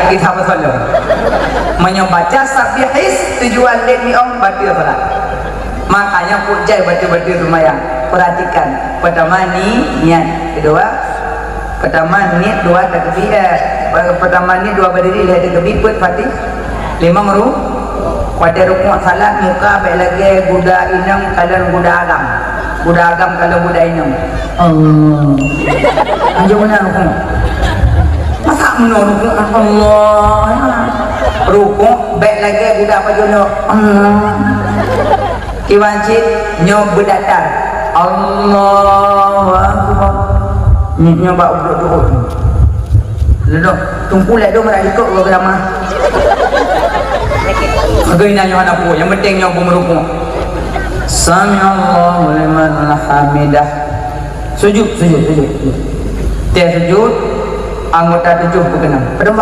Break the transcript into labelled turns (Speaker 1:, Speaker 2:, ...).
Speaker 1: kita betul menyobaca sabihis tujuan demi om batil salat. Makanya pujai batil-batil lumayan. Perhatikan, pertama ni niat, kedua pertama niat, dua takbir, pertama ni dua berdiri lihat takbir put fatih, lima meru pada rukuk salat muka baik lagi budak inam kalau budak agam kalau budak inam. Anjur mana rukuk? Masa menurut Allah rukuk baik lagi budak pajono kiwancit nyok berdatar Allahu Akbar nyoba duduk duduk tunggu lah dong mereka ikut programa agak nanya anakku yang penting nyok merukuk Sami Allahu liman hamidah sujud tiap sujud anggota 7 berkenam. Pada